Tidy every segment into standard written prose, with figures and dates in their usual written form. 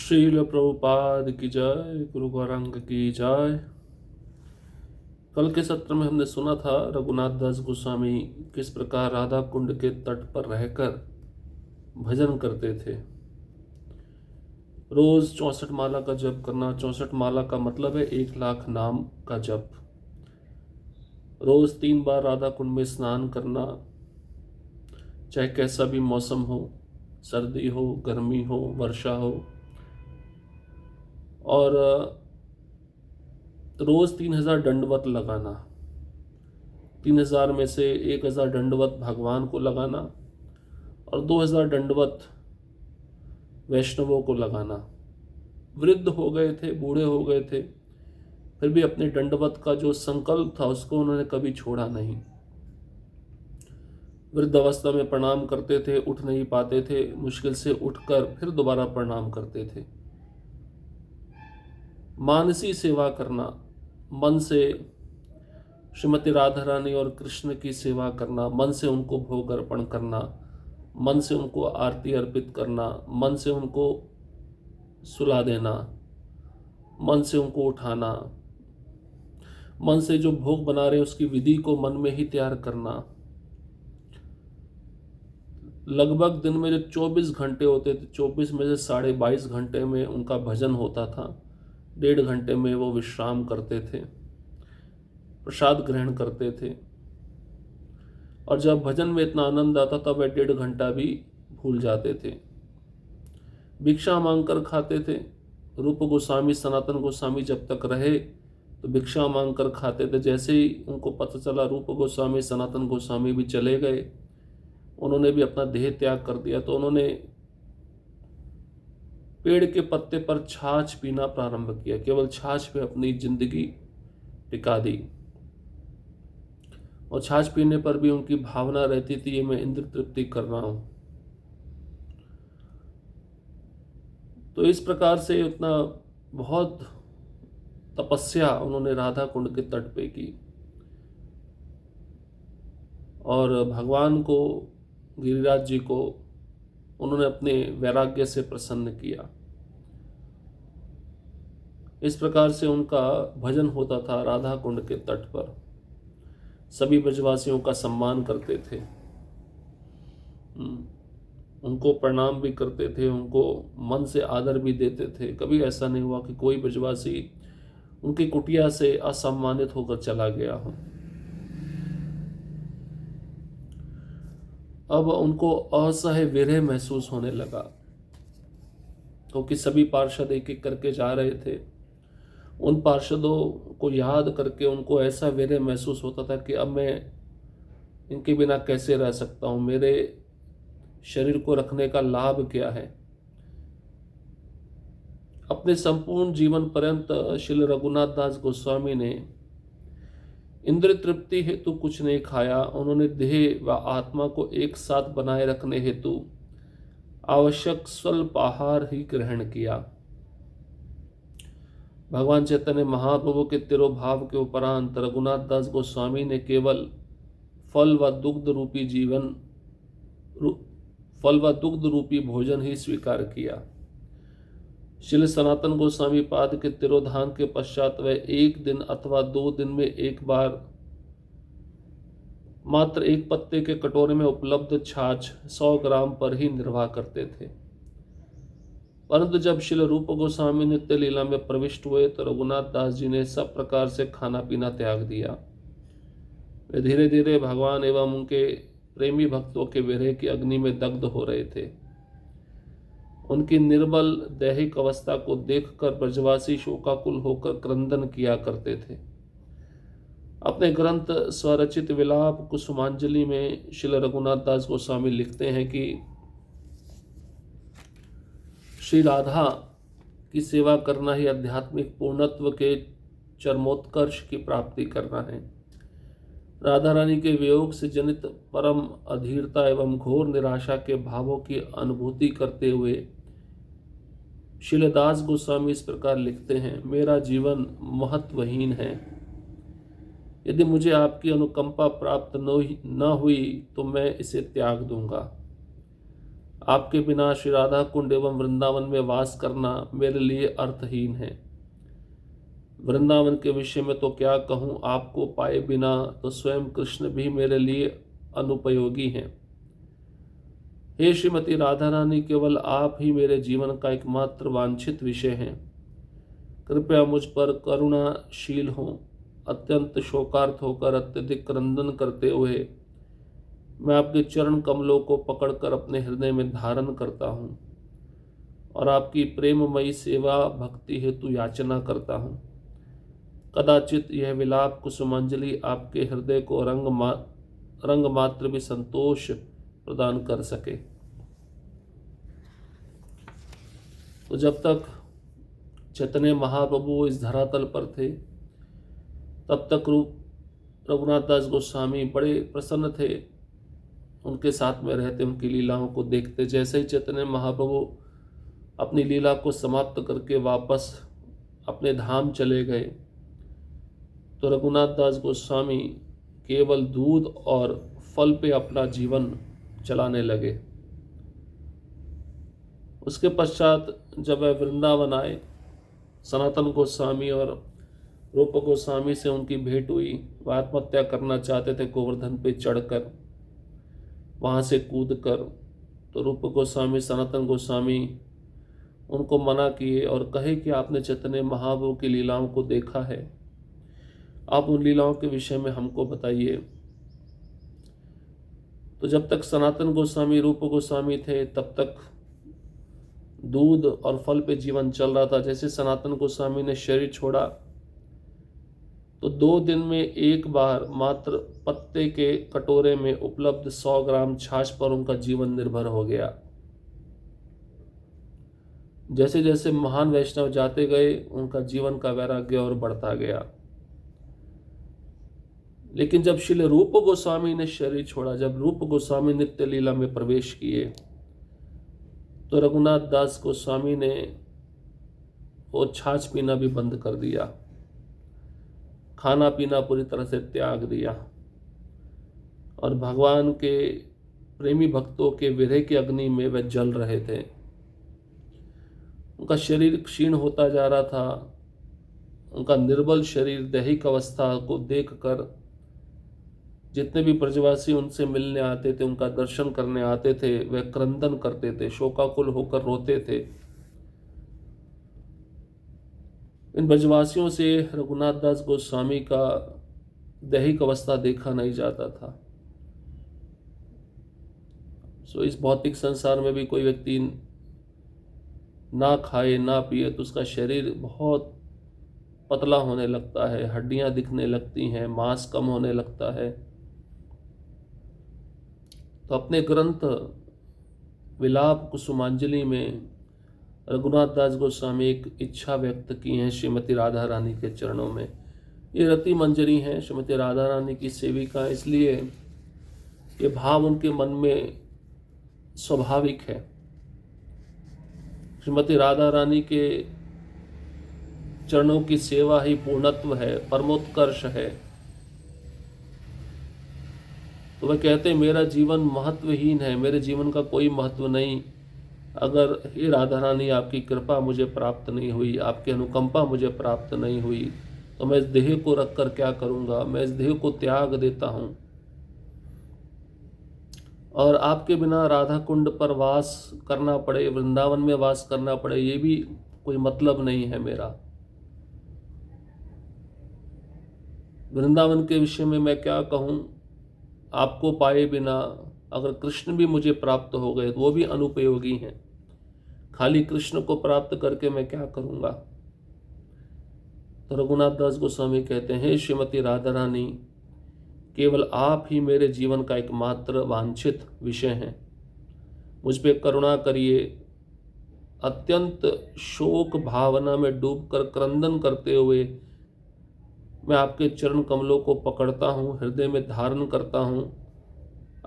श्रील प्रभुपाद की जय, गुरु गौरांग की जय। कल के सत्र में हमने सुना था रघुनाथ दास गोस्वामी किस प्रकार राधा कुंड के तट पर रहकर भजन करते थे। रोज 64 माला का जप करना। 64 माला का मतलब है 1 लाख नाम का जप। रोज 3 बार राधा कुंड में स्नान करना, चाहे कैसा भी मौसम हो, सर्दी हो, गर्मी हो, वर्षा हो। और रोज 3000 दंडवत लगाना। 3000 में से 1000 दंडवत भगवान को लगाना और 2000 दंडवत वैष्णवों को लगाना। वृद्ध हो गए थे, बूढ़े हो गए थे, फिर भी अपने दंडवत का जो संकल्प था उसको उन्होंने कभी छोड़ा नहीं। वृद्ध अवस्था में प्रणाम करते थे, उठ नहीं पाते थे, मुश्किल से उठकर फिर दोबारा प्रणाम करते थे। मानसी सेवा करना, मन से श्रीमती राधा रानी और कृष्ण की सेवा करना, मन से उनको भोग अर्पण करना, मन से उनको आरती अर्पित करना, मन से उनको सुला देना, मन से उनको उठाना, मन से जो भोग बना रहे उसकी विधि को मन में ही तैयार करना। लगभग दिन में जो 24 घंटे होते थे, 24 में से 22.5 घंटे में उनका भजन होता था। 1.5 घंटे में वो विश्राम करते थे, प्रसाद ग्रहण करते थे। और जब भजन में इतना आनंद आता तब वह 1.5 घंटा भी भूल जाते थे। भिक्षा मांगकर खाते थे। रूप गोस्वामी, सनातन गोस्वामी जब तक रहे तो भिक्षा मांगकर खाते थे। जैसे ही उनको पता चला रूप गोस्वामी, सनातन गोस्वामी भी चले गए, उन्होंने भी अपना देह त्याग कर दिया, तो उन्होंने पेड़ के पत्ते पर छाछ पीना प्रारंभ किया। केवल छाछ पे अपनी जिंदगी टिका दी। और छाछ पीने पर भी उनकी भावना रहती थी, ये मैं इंद्र तृप्ति कर रहा हूं। तो इस प्रकार से उतना बहुत तपस्या उन्होंने राधा कुंड के तट पे की और भगवान को, गिरिराज जी को उन्होंने अपने वैराग्य से प्रसन्न किया। इस प्रकार से उनका भजन होता था राधा कुंड के तट पर। सभी ब्रजवासियों का सम्मान करते थे, उनको प्रणाम भी करते थे, उनको मन से आदर भी देते थे। कभी ऐसा नहीं हुआ कि कोई ब्रजवासी उनकी कुटिया से असम्मानित होकर चला गया हो। अब उनको असह्य विरह महसूस होने लगा, क्योंकि सभी पार्षद एक एक करके जा रहे थे। उन पार्षदों को याद करके उनको ऐसा विरह महसूस होता था कि अब मैं इनके बिना कैसे रह सकता हूँ, मेरे शरीर को रखने का लाभ क्या है। अपने संपूर्ण जीवन पर्यंत श्री रघुनाथ दास गोस्वामी ने इंद्र तृप्ति हेतु कुछ नहीं खाया। उन्होंने देह व आत्मा को एक साथ बनाए रखने हेतु आवश्यक स्वल्प आहार ही ग्रहण किया। भगवान चैतन्य महाप्रभु के तिरोभाव के उपरांत रघुनाथ दास गोस्वामी ने केवल फल व दुग्ध रूपी भोजन ही स्वीकार किया। श्री सनातन गोस्वामी पाद के तिरोधान के पश्चात वह 1 दिन अथवा 2 दिन में एक बार मात्र एक पत्ते के कटोरे में उपलब्ध छाछ 100 ग्राम पर ही निर्वाह करते थे। परंतु जब श्री रूप गोस्वामी नित्य लीला में प्रविष्ट हुए तो रघुनाथ दास जी ने सब प्रकार से खाना पीना त्याग दिया। वे धीरे धीरे भगवान एवं उनके प्रेमी भक्तों के विरह की अग्नि में दग्ध हो रहे थे। उनकी निर्बल दैहिक अवस्था को देखकर ब्रजवासी शोकाकुल होकर क्रंदन किया करते थे। अपने ग्रंथ स्वरचित विलाप कुसुमांजलि में श्री रघुनाथ दास गोस्वामी लिखते हैं कि श्री राधा की सेवा करना ही आध्यात्मिक पूर्णत्व के चरमोत्कर्ष की प्राप्ति करना है। राधा रानी के वियोग से जनित परम अधीरता एवं घोर निराशा के भावों की अनुभूति करते हुए श्रीदास गोस्वामी इस प्रकार लिखते हैं, मेरा जीवन महत्वहीन है। यदि मुझे आपकी अनुकंपा प्राप्त न हुई तो मैं इसे त्याग दूंगा। आपके बिना श्री राधा कुंड एवं वृंदावन में वास करना मेरे लिए अर्थहीन है। वृंदावन के विषय में तो क्या कहूँ, आपको पाए बिना तो स्वयं कृष्ण भी मेरे लिए अनुपयोगी हैं। हे श्रीमती राधा रानी, केवल आप ही मेरे जीवन का एकमात्र वांछित विषय हैं। कृपया मुझ पर करुणाशील हों। अत्यंत शोकार्त होकर अत्यधिक क्रंदन करते हुए मैं आपके चरण कमलों को पकड़कर अपने हृदय में धारण करता हूँ और आपकी प्रेममयी सेवा भक्ति हेतु याचना करता हूँ। कदाचित यह विलाप कुसुमांजलि आपके हृदय को रंग मात्र भी संतोष प्रदान कर सके। तो जब तक चैतन्य महाप्रभु इस धरातल पर थे, तब तक रूप रघुनाथ दास गोस्वामी बड़े प्रसन्न थे, उनके साथ में रहते, उनकी लीलाओं को देखते। जैसे ही चैतन्य महाप्रभु अपनी लीला को समाप्त करके वापस अपने धाम चले गए, तो रघुनाथ दास गोस्वामी केवल दूध और फल पे अपना जीवन चलाने लगे। उसके पश्चात जब वह वृंदावन आए, सनातन गोस्वामी और रूप गोस्वामी से उनकी भेंट हुई। वह आत्महत्या करना चाहते थे गोवर्धन पे चढ़कर, वहाँ से कूदकर। तो रूप गोस्वामी, सनातन गोस्वामी उनको मना किए और कहे कि आपने चैतन्य महाप्रभु की लीलाओं को देखा है, आप उन लीलाओं के विषय में हमको बताइए। तो जब तक सनातन गोस्वामी, रूप गोस्वामी थे, तब तक दूध और फल पे जीवन चल रहा था। जैसे सनातन गोस्वामी ने शरीर छोड़ा, तो 2 दिन में एक बार मात्र पत्ते के कटोरे में उपलब्ध 100 ग्राम छाछ पर उनका जीवन निर्भर हो गया। जैसे जैसे महान वैष्णव जाते गए, उनका जीवन का वैराग्य और बढ़ता गया। लेकिन जब श्रील रूप गोस्वामी ने शरीर छोड़ा, जब रूप गोस्वामी नित्य लीला में प्रवेश किए, तो रघुनाथ दास गोस्वामी ने वो छाछ पीना भी बंद कर दिया, खाना पीना पूरी तरह से त्याग दिया और भगवान के प्रेमी भक्तों के विरह की अग्नि में वे जल रहे थे। उनका शरीर क्षीण होता जा रहा था। उनका निर्बल शरीर, दैहिक अवस्था को देखकर जितने भी ब्रजवासी उनसे मिलने आते थे, उनका दर्शन करने आते थे, वे क्रंदन करते थे, शोकाकुल होकर रोते थे। इन ब्रजवासियों से रघुनाथ दास गोस्वामी का दैहिक अवस्था देखा नहीं जाता था। इस भौतिक संसार में भी कोई व्यक्ति ना खाए ना पिए तो उसका शरीर बहुत पतला होने लगता है, हड्डियां दिखने लगती हैं, मांस कम होने लगता है। तो अपने ग्रंथ विलाप कुसुमांजलि में रघुनाथ दास गोस्वामी एक इच्छा व्यक्त की है श्रीमती राधा रानी के चरणों में। ये रति मंजरी हैं, श्रीमती राधा रानी की सेविका, इसलिए ये भाव उनके मन में स्वाभाविक है। श्रीमती राधा रानी के चरणों की सेवा ही पूर्णत्व है, परमोत्कर्ष है। तो वह कहते हैं, मेरा जीवन महत्वहीन है, मेरे जीवन का कोई महत्व नहीं। अगर हे राधा रानी आपकी कृपा मुझे प्राप्त नहीं हुई, आपकी अनुकंपा मुझे प्राप्त नहीं हुई, तो मैं इस देह को रखकर क्या करूँगा। मैं इस देह को त्याग देता हूँ और आपके बिना राधा कुंड पर वास करना पड़े, वृंदावन में वास करना पड़े, ये भी कोई मतलब नहीं है मेरा। वृंदावन के विषय में मैं क्या कहूँ, आपको पाए बिना अगर कृष्ण भी मुझे प्राप्त हो गए तो वो भी अनुपयोगी हैं। खाली कृष्ण को प्राप्त करके मैं क्या करूँगा। तो रघुनाथ दास गोस्वामी कहते हैं, श्रीमती राधा रानी, केवल आप ही मेरे जीवन का एकमात्र वांछित विषय हैं। मुझ पे करुणा करिए। अत्यंत शोक भावना में डूबकर क्रंदन करते हुए मैं आपके चरण कमलों को पकड़ता हूँ, हृदय में धारण करता हूँ,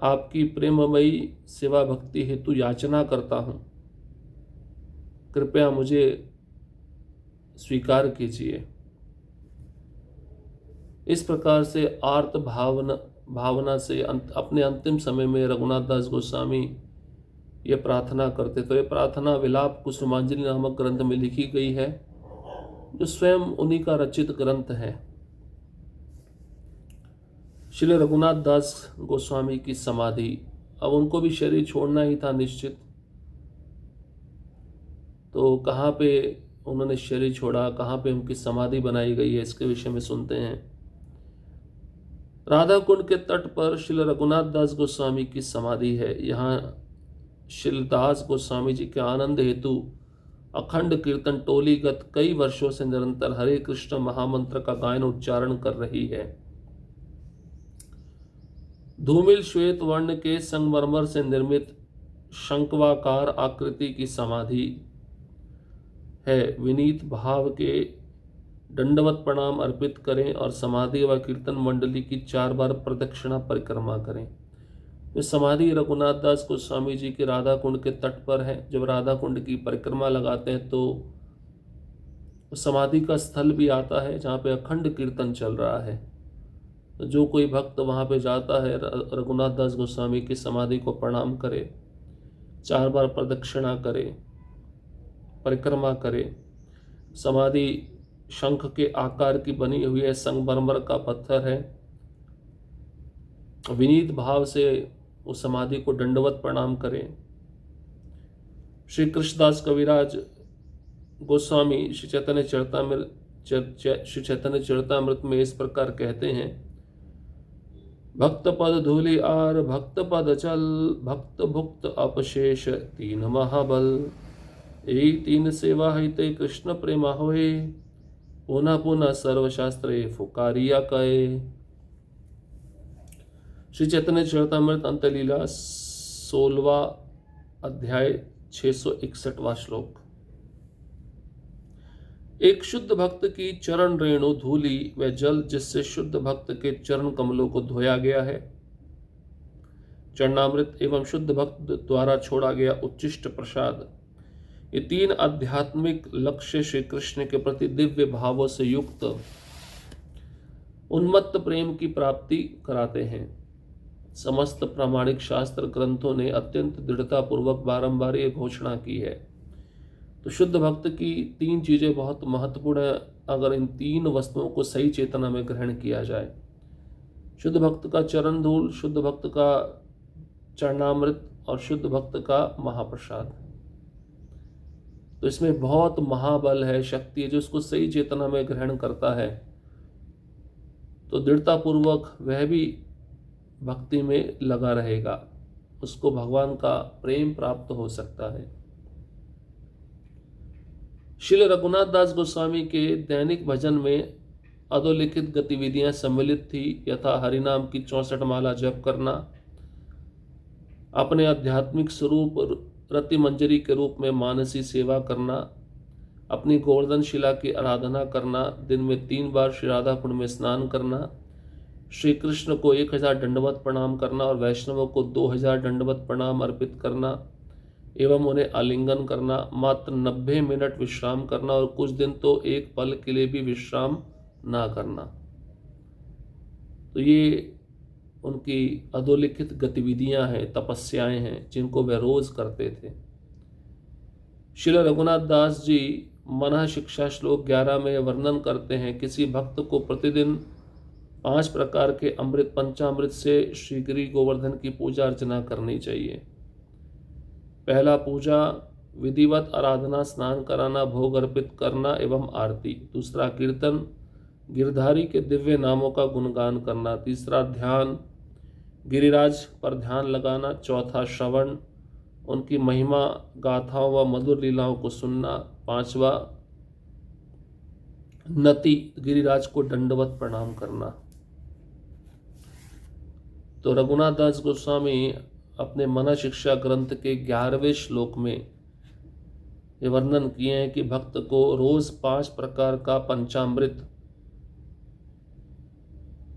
आपकी प्रेममयी सेवा भक्ति हेतु याचना करता हूँ। कृपया मुझे स्वीकार कीजिए। इस प्रकार से आर्त भावना से अपने अंतिम समय में रघुनाथ दास गोस्वामी ये प्रार्थना करते। तो ये प्रार्थना विलाप कुसुमांजलि नामक ग्रंथ में लिखी गई है, जो स्वयं उन्हीं का रचित ग्रंथ है। श्री रघुनाथ दास गोस्वामी की समाधि, अब उनको भी शरीर छोड़ना ही था निश्चित, तो कहाँ पे उन्होंने शरीर छोड़ा, कहाँ पे उनकी समाधि बनाई गई है, इसके विषय में सुनते हैं। राधा कुंड के तट पर श्री रघुनाथ दास गोस्वामी की समाधि है। यहाँ श्री दास गोस्वामी जी के आनंद हेतु अखंड कीर्तन टोलीगत कई वर्षों से निरंतर हरे कृष्ण महामंत्र का गायन उच्चारण कर रही है। धूमिल श्वेत वर्ण के संगमरमर से निर्मित शंक्वाकार आकृति की समाधि है। विनीत भाव के दंडवत प्रणाम अर्पित करें और समाधि व कीर्तन मंडली की 4 बार प्रदक्षिणा परिक्रमा करें। ये समाधि रघुनाथ दास गोस्वामी जी के राधा कुंड के तट पर है। जब राधा कुंड की परिक्रमा लगाते हैं तो समाधि का स्थल भी आता है जहाँ पे अखंड कीर्तन चल रहा है। तो जो कोई भक्त वहाँ पे जाता है, रघुनाथ दास गोस्वामी की समाधि को प्रणाम करे, 4 बार प्रदक्षिणा करे, परिक्रमा करे। समाधि शंख के आकार की बनी हुई है, संगमरमर का पत्थर है। विनीत भाव से उस समाधि को दंडवत प्रणाम करें। श्री कृष्णदास कविराज गोस्वामी श्री चैतन्य चरितामृत में इस प्रकार कहते हैं, भक्त पद धूलि आर भक्त पद चल, भक्त भुक्त अपशेष 3 महाबल, यही 3 सेवा हिते कृष्ण प्रेमा होए, पुनः पुनः सर्वशास्त्रे फुकारिया कहे। श्री चैतन्य चरितामृत अंतलीला 16वां अध्याय 661वां श्लोक। एक शुद्ध भक्त की चरण रेणु धूलि व जल जिससे शुद्ध भक्त के चरण कमलों को धोया गया है, चरणामृत एवं शुद्ध भक्त द्वारा छोड़ा गया उच्चिष्ट प्रसाद, ये 3 आध्यात्मिक लक्ष्य श्री कृष्ण के प्रति दिव्य भावों से युक्त उन्मत्त प्रेम की प्राप्ति कराते हैं। समस्त प्रामाणिक शास्त्र ग्रंथों ने अत्यंत दृढ़ता पूर्वक बारंबार ये घोषणा की है। तो शुद्ध भक्त की 3 चीजें बहुत महत्वपूर्ण है अगर इन 3 वस्तुओं को सही चेतना में ग्रहण किया जाए। शुद्ध भक्त का चरण धूल, शुद्ध भक्त का चरणामृत और शुद्ध भक्त का महाप्रसाद। तो इसमें बहुत महाबल है, शक्ति है। जो उसको सही चेतना में ग्रहण करता है तो दृढ़तापूर्वक वह भी भक्ति में लगा रहेगा, उसको भगवान का प्रेम प्राप्त हो सकता है। श्री रघुनाथ दास गोस्वामी के दैनिक भजन में अधोलिखित गतिविधियां सम्मिलित थी, यथा हरिनाम की 64 माला जप करना, अपने आध्यात्मिक स्वरूप रति मंजरी के रूप में मानसी सेवा करना, अपनी गोवर्धन शिला की आराधना करना, दिन में 3 बार श्री राधा कुंड में स्नान करना, श्री कृष्ण को 1000 दंडवत प्रणाम करना और वैष्णवों को 2000 दंडवत प्रणाम अर्पित करना एवं उन्हें आलिंगन करना, मात्र 90 मिनट विश्राम करना और कुछ दिन तो एक पल के लिए भी विश्राम ना करना। तो ये उनकी अधोलिखित गतिविधियां हैं, तपस्याएं हैं, जिनको वे रोज करते थे। श्री रघुनाथ दास जी मना शिक्षा श्लोक 11 में वर्णन करते हैं, किसी भक्त को प्रतिदिन 5 प्रकार के अमृत पंचामृत से श्री गिरि गोवर्धन की पूजा अर्चना करनी चाहिए। पहला, पूजा विधिवत आराधना, स्नान कराना, भोग अर्पित करना एवं आरती। दूसरा, कीर्तन, गिरधारी के दिव्य नामों का गुणगान करना। तीसरा, ध्यान, गिरिराज पर ध्यान लगाना। चौथा, श्रवण, उनकी महिमा गाथाओं व मधुर लीलाओं को सुनना। 5वां, नति, गिरिराज को दंडवत प्रणाम करना। तो रघुनाथ दास गोस्वामी अपने मना शिक्षा ग्रंथ के 11वें श्लोक में ये वर्णन किए हैं कि भक्त को रोज 5 प्रकार का पंचामृत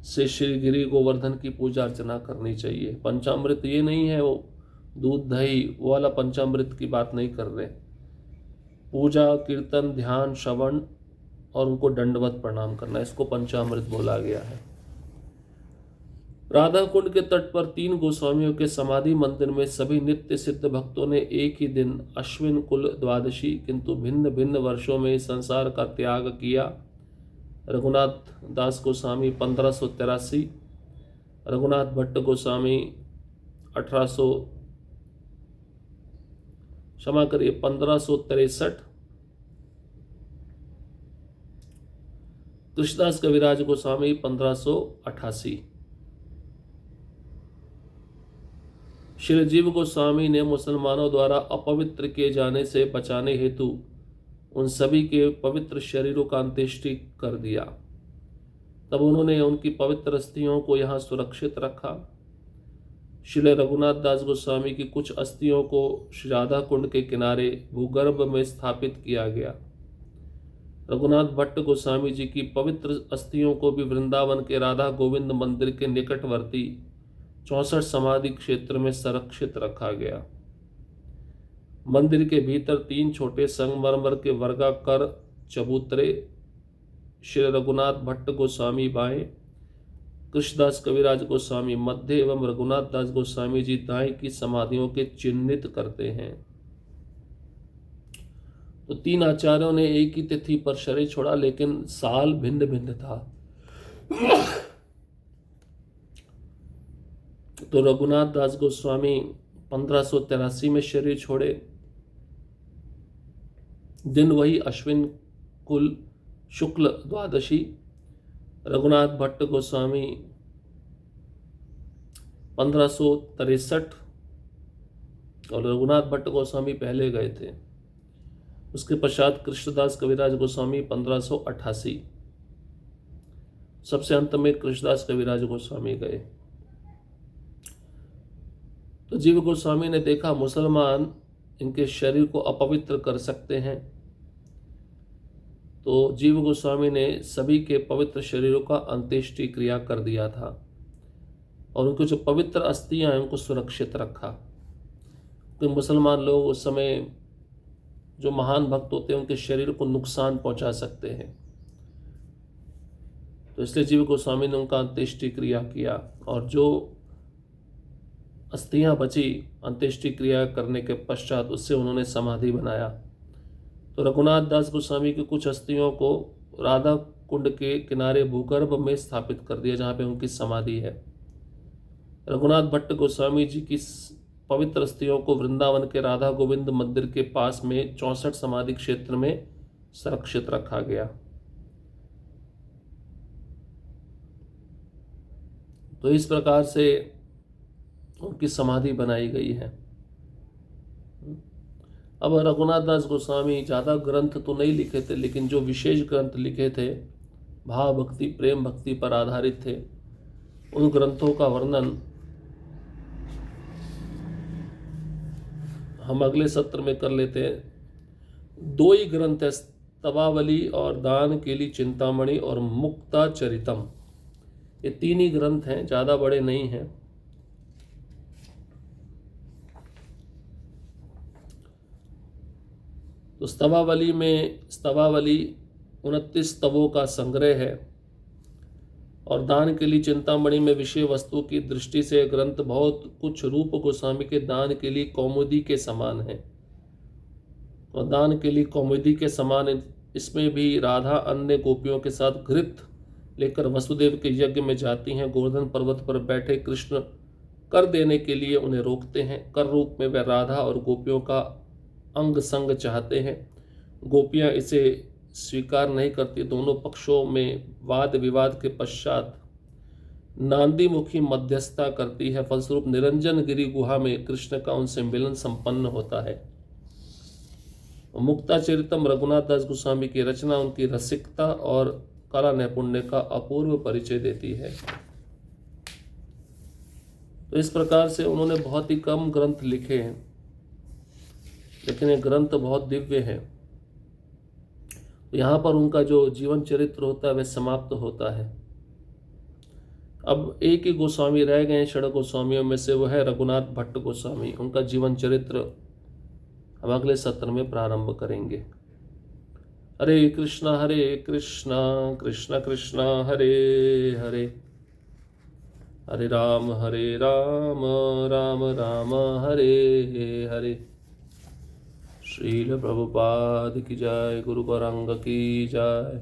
से श्री गिरि गोवर्धन की पूजा अर्चना करनी चाहिए। पंचामृत ये नहीं है वो दूध दही वो वाला पंचामृत की बात नहीं कर रहे। पूजा, कीर्तन, ध्यान, श्रवण और उनको दंडवत प्रणाम करना, इसको पंचामृत बोला गया है। राधा कुंड के तट पर 3 गोस्वामियों के समाधि मंदिर में सभी नित्य सिद्ध भक्तों ने एक ही दिन अश्विन कुल द्वादशी किंतु भिन्न भिन्न वर्षों में संसार का त्याग किया। रघुनाथ दास गोस्वामी 1583, रघुनाथ भट्ट गोस्वामी 1800 क्षमा करिए 1563, कृष्णदास कविराज गोस्वामी 1588। श्री जीव गोस्वामी ने मुसलमानों द्वारा अपवित्र किए जाने से बचाने हेतु उन सभी के पवित्र शरीरों का अंत्येष्टि कर दिया। तब उन्होंने उनकी पवित्र अस्थियों को यहाँ सुरक्षित रखा। श्री रघुनाथ दास गोस्वामी की कुछ अस्थियों को श्री राधा कुंड के किनारे भूगर्भ में स्थापित किया गया। रघुनाथ भट्ट गोस्वामी जी की पवित्र अस्थियों को भी वृंदावन के राधा गोविंद मंदिर के निकटवर्ती 64 समाधि क्षेत्र में संरक्षित रखा गया। मंदिर के भीतर 3 छोटे संगमरमर के वर्गाकार चबूतरे श्री रघुनाथ भट्ट गोस्वामी बाएं, कृष्णदास कविराज गोस्वामी मध्य एवं रघुनाथ दास गोस्वामी जी दाएं की समाधियों के चिन्हित करते हैं। तो 3 आचार्यों ने एक ही तिथि पर शरीर छोड़ा, लेकिन साल भिन्न भिन्न था। तो रघुनाथ दास गोस्वामी 1583 में शरीर छोड़े, दिन वही अश्विन कुल शुक्ल द्वादशी। रघुनाथ भट्ट गोस्वामी 1563 और रघुनाथ भट्ट गोस्वामी पहले गए थे। उसके पश्चात कृष्णदास कविराज गोस्वामी 1588, सबसे अंत में कृष्णदास कविराज गोस्वामी गए। तो जीव गोस्वामी ने देखा मुसलमान इनके शरीर को अपवित्र कर सकते हैं, तो जीव गोस्वामी ने सभी के पवित्र शरीरों का अंत्येष्टि क्रिया कर दिया था और उनको जो पवित्र अस्थियां हैं उनको सुरक्षित रखा। तो मुसलमान लोग उस समय जो महान भक्त होते हैं उनके शरीर को नुकसान पहुंचा सकते हैं, तो इसलिए जीव गोस्वामी ने उनका अंत्येष्टि क्रिया किया और जो अस्थियां बची अंत्येष्टि क्रिया करने के पश्चात उससे उन्होंने समाधि बनाया। तो रघुनाथ दास गोस्वामी की कुछ अस्थियों को राधा कुंड के किनारे भूगर्भ में स्थापित कर दिया जहाँ पे उनकी समाधि है। रघुनाथ भट्ट गोस्वामी जी की पवित्र अस्थियों को वृंदावन के राधा गोविंद मंदिर के पास में 64 समाधि क्षेत्र में सुरक्षित रखा गया। तो इस प्रकार से उनकी समाधि बनाई गई है। अब रघुनाथ दास गोस्वामी ज़्यादा ग्रंथ तो नहीं लिखे थे, लेकिन जो विशेष ग्रंथ लिखे थे भाव भक्ति प्रेम भक्ति पर आधारित थे, उन ग्रंथों का वर्णन हम अगले सत्र में कर लेते हैं। 2 ही ग्रंथ है, स्तवावली और दान केली चिंतामणि और मुक्ता चरितम, ये 3 ही ग्रंथ हैं, ज़्यादा बड़े नहीं हैं। तो स्तवावली 29 स्तवों का संग्रह है और दान के लिए चिंतामणि में विषय वस्तु की दृष्टि से ग्रंथ बहुत कुछ रूप गोस्वामी के दान के लिए कौमुदी के समान है। और दान के लिए कौमुदी के समान इसमें भी राधा अन्य गोपियों के साथ घृत लेकर वसुदेव के यज्ञ में जाती हैं। गोवर्धन पर्वत पर बैठे कृष्ण कर देने के लिए उन्हें रोकते हैं। कर रूप में वे राधा और गोपियों का अंग संग चाहते हैं। गोपियां इसे स्वीकार नहीं करती। दोनों पक्षों में वाद विवाद के पश्चात नांदी मुखी मध्यस्थता करती है। फलस्वरूप निरंजन गिरी गुहा में कृष्ण का उनसे मिलन संपन्न होता है। मुक्ताचरितम रघुनाथ दास गोस्वामी की रचना उनकी रसिकता और कला नैपुण्य का अपूर्व परिचय देती है। तो इस प्रकार से उन्होंने बहुत ही कम ग्रंथ लिखे हैं, लेकिन ये ग्रंथ बहुत दिव्य है। तो यहाँ पर उनका जो जीवन चरित्र होता है वह समाप्त होता है। अब एक ही गोस्वामी रह गए हैं षड गोस्वामियों में से, वो है रघुनाथ भट्ट गोस्वामी। उनका जीवन चरित्र हम अगले सत्र में प्रारंभ करेंगे। हरे कृष्णा कृष्ण कृष्ण हरे हरे, हरे राम राम राम हरे हरे। श्रील प्रभुपाद की जय, गुरु गौरांग की जय।